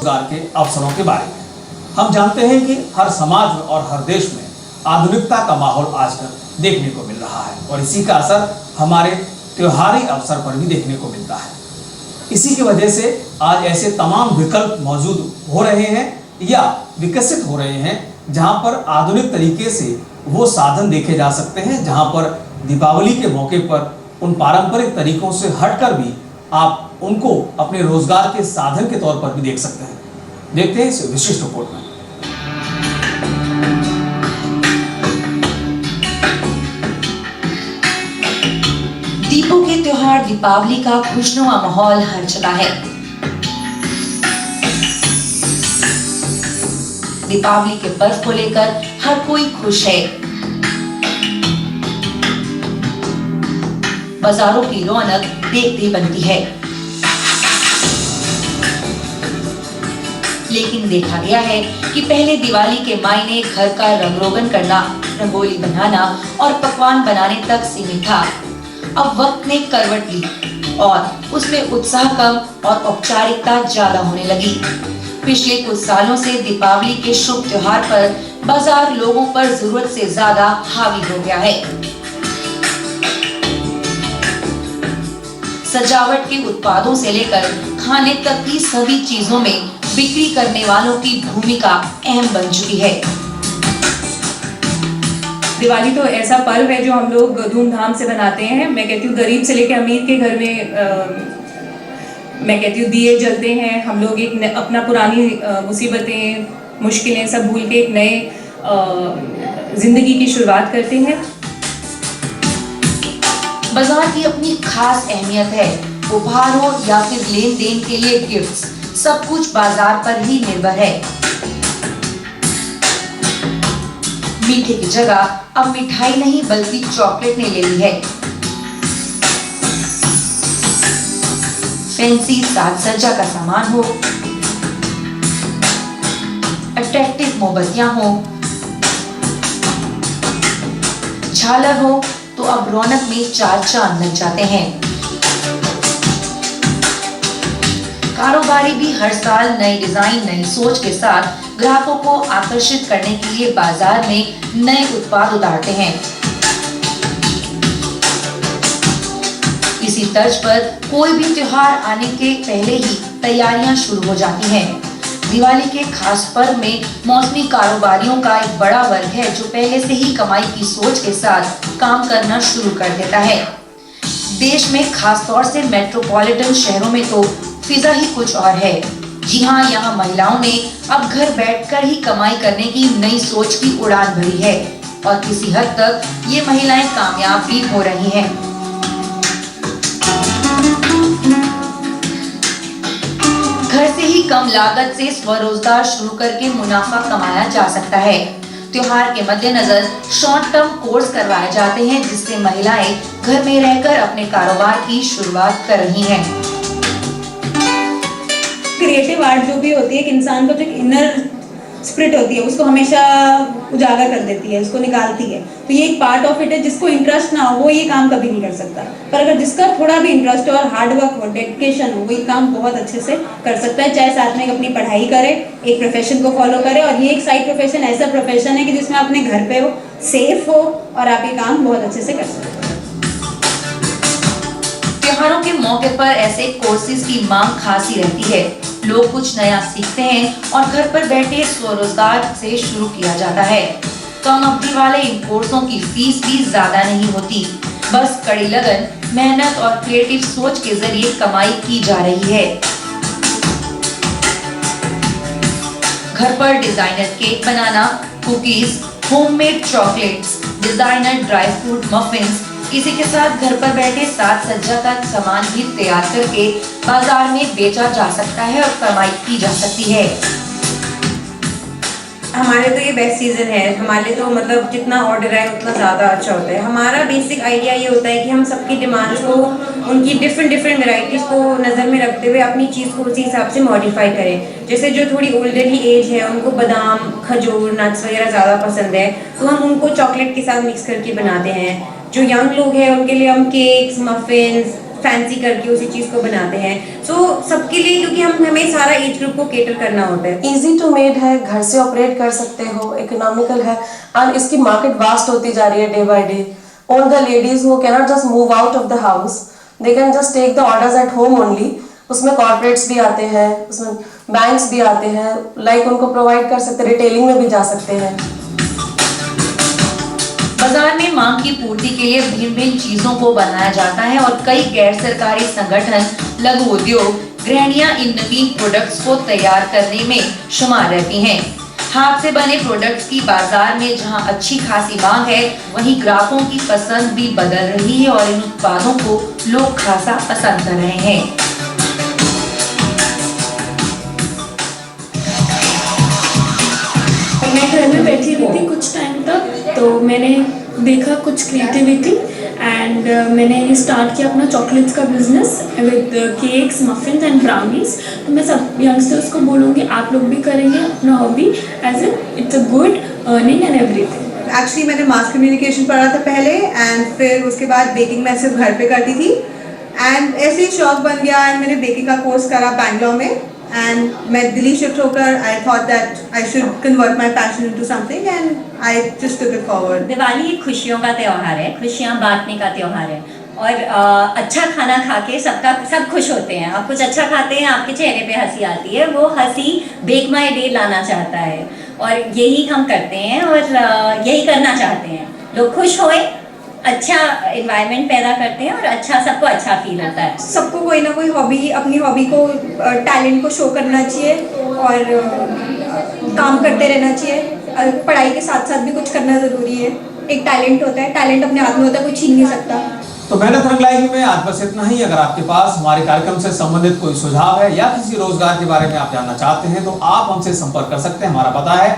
रोजगार के अवसरों के बारे में। हम जानते हैं कि हर समाज में और हर देश में आधुनिकता का माहौल आजकल देखने को मिल रहा है और इसी का असर हमारे त्योहारी अवसर पर भी देखने को मिलता है। इसी की वजह से आज ऐसे तमाम विकल्प मौजूद हो रहे हैं या विकसित हो रहे हैं जहां पर आधुनिक तरीके से वो साधन देखे जा सकते हैं, जहां पर दीपावली के मौके पर उन पारंपरिक तरीकों से हटकर भी आप उनको अपने रोजगार के साधन के तौर पर भी देख सकते हैं। देखते हैं इस विशिष्ट रिपोर्ट में। दीपों के त्योहार दीपावली का खुशनुमा माहौल हर जगह है। दीपावली के पर्व को लेकर हर कोई खुश है। बाजारों की रौनक देखते बनती है, लेकिन देखा गया है कि पहले दिवाली के मायने घर का रंग रोगन करना, रंगोली बनाना और पकवान बनाने तक सीमित था। अब वक्त ने करवट ली और उसमें उत्साह कम और औपचारिकता ज्यादा होने लगी। पिछले कुछ सालों से दीपावली के शुभ त्योहार पर बाजार लोगों पर जरूरत से ज्यादा हावी हो गया है। सजावट के उत्पादों से लेकर खाने तक की सभी चीजों में बिक्री करने वालों की भूमिका अहम बन चुकी है। दिवाली तो ऐसा पर्व है जो हम लोग धूमधाम से बनाते हैं। मैं कहती हूँ गरीब से लेकर अमीर के घर में मैं कहती हूँ दिए जलते हैं। हम लोग एक अपना पुरानी मुसीबतें, मुश्किलें सब भूल के एक नए जिंदगी की शुरुआत करते हैं। बाजार की अपनी खास अहमियत है। उपहार हो या फिर लेन देन के लिए गिफ्ट्स, सब कुछ बाजार पर ही निर्भर है। मीठे की जगह अब मिठाई नहीं बल्कि चॉकलेट ने ले ली है। फैंसी साज सज्जा का सामान हो, अट्रैक्टिव मोमबत्तियां हो, झालर हो, तो अब रौनक में चार चांद लग जाते हैं। कारोबारी भी हर साल नए डिजाइन, नई सोच के साथ ग्राहकों को आकर्षित करने के लिए बाजार में नए उत्पाद उतारते हैं। इसी तर्ज पर कोई भी त्योहार आने के पहले ही तैयारियां शुरू हो जाती हैं। दिवाली के खास पर्व में मौसमी कारोबारियों का एक बड़ा वर्ग है जो पहले से ही कमाई की सोच के साथ काम करना शुरू कर देता है। देश में खास तौर से मेट्रोपॉलिटन शहरों में तो फिजा ही कुछ और है। जी हाँ, यहाँ महिलाओं ने अब घर बैठकर ही कमाई करने की नई सोच की उड़ान भरी है और किसी हद तक ये महिलाएं कामयाब भी हो रही हैं। घर से ही कम लागत से स्वरोजगार शुरू करके मुनाफा कमाया जा सकता है। त्योहार के मद्देनजर शॉर्ट टर्म कोर्स करवाए जाते हैं जिससे महिलाएं घर में रहकर अपने कारोबार की शुरुआत कर रही हैं। क्रिएटिव आर्ट जो भी होती है, एक इंसान को जो इनर स्पिरिट होती है उसको हमेशा उजागर कर देती है, उसको निकालती है। तो ये एक पार्ट ऑफ इट है। जिसको इंटरेस्ट ना हो वो ये काम कभी नहीं कर सकता, पर अगर जिसका थोड़ा भी इंटरेस्ट हो और हार्ड वर्क हो, डेडिकेशन हो, वो ये काम बहुत अच्छे से कर सकता है। चाहे साथ में अपनी पढ़ाई करे, एक प्रोफेशन को फॉलो करे, और ये एक साइड प्रोफेशन ऐसा प्रोफेशन है कि जिसमें अपने घर पे हो, सेफ हो और आप ये काम बहुत अच्छे से कर सकते हैं। त्योहारों के मौके पर ऐसे कोर्सेज की मांग खासी रहती है। लोग कुछ नया सीखते हैं और घर पर बैठे स्वरोजगार से शुरू किया जाता है। कम अवधि वाले इन कोर्सों की फीस भी ज्यादा नहीं होती, बस कड़ी लगन, मेहनत और क्रिएटिव सोच के जरिए कमाई की जा रही है। घर पर डिजाइनर केक बनाना, cookies, homemade chocolates, designer dry fruit muffins, इसी के साथ घर पर बैठे साज सज्जा का सामान भी तैयार करके बाजार में बेचा जा सकता है और कमाई की जा सकती है। हमारे तो ये बेस्ट सीजन है। हमारे तो मतलब जितना ऑर्डर है उतना ज़्यादा अच्छा होता है। हमारा बेसिक आइडिया ये होता है कि हम सबकी डिमांड्स को, उनकी डिफरेंट वैरायटीज़ को नज़र में रखते हुए अपनी चीज़ को उसी हिसाब से मॉडिफाई करें। जैसे जो थोड़ी ओल्डर ही एज है उनको बादाम, खजूर, नट्स वगैरह ज़्यादा पसंद है तो हम उनको चॉकलेट के साथ मिक्स करके बनाते हैं। जो यंग लोग हैं उनके लिए हम केक्स, मफिन्स, फैंसी करके उसी चीज़ को बनाते हैं। सो सबके लिए, क्योंकि हमें सारा एज ग्रुप को केटर करना होता है। इजी टू मेड है, घर से ऑपरेट कर सकते हो, इकोनॉमिकल है एंड इसकी मार्केट वास्ट होती जा रही है day by day. All the ladies who can not just move out of the house, they can just take the orders at home only. उसमें कॉर्पोरेट्स भी आते हैं, उसमें बैंक्स भी आते हैं, लाइक उनको प्रोवाइड कर सकते हैं, रिटेलिंग में भी जा सकते हैं। बाजार में मांग की पूर्ति के लिए भिन्न भिन्न चीजों को बनाया जाता है और कई गैर सरकारी संगठन, लघु उद्योग, गृहणियां इन नवीन प्रोडक्ट्स को तैयार करने में शुमार रहती हैं। हाथ से बने प्रोडक्ट्स की बाजार में जहां अच्छी खासी मांग है, वहीं ग्राहकों की पसंद भी बदल रही है और इन उत्पादों को लोग खासा पसंद कर रहे हैं। मैं घर में बैठी हुई थी कुछ टाइम तक, तो मैंने देखा कुछ क्रिएटिविटी एंड मैंने स्टार्ट किया अपना चॉकलेट्स का business with cakes, muffins and brownies. तो मैं सब यंगस्टर्स को बोलूँगी आप लोग भी करेंगे अपना hobby, as it's a good earning and everything. Actually मैंने मास कम्युनिकेशन पढ़ा था पहले एंड फिर उसके बाद बेकिंग मैं सिर्फ घर पे करती थी एंड ऐसे ही शौक बन गया एंड मैंने बेकिंग का कोर्स करा बैंगलोर में एंड मैं दिल्ली शिफ्ट होकर I thought that I should convert my passion into something and I just took it forward. Diwali एक खुशियों का त्यौहार है, खुशियाँ बांटने का त्यौहार है और अच्छा खाना खा के सब खुश होते हैं। आप कुछ अच्छा खाते हैं, आपके चेहरे पे हंसी आती है, वो हंसी बेक माई डे लाना चाहता है और यही हम करते हैं और यही करना चाहते हैं। लोग खुश होए, अच्छा एनवायरनमेंट पैदा करते हैं और अच्छा सबको अच्छा फील होता है। सबको कोई ना कोई हॉबी, अपनी हॉबी को, टैलेंट को शो करना चाहिए और काम करते रहना चाहिए। पढ़ाई के साथ साथ भी कुछ करना ज़रूरी है। एक टैलेंट होता है, टैलेंट अपने हाथ में होता है, कोई छीन नहीं सकता। तो मेहनत रंग लाएगी में आज बस इतना ही। अगर आपके पास हमारे कार्यक्रम से संबंधित कोई सुझाव है या किसी रोजगार के बारे में आप जानना चाहते हैं तो आप हमसे संपर्क कर सकते हैं। हमारा पता है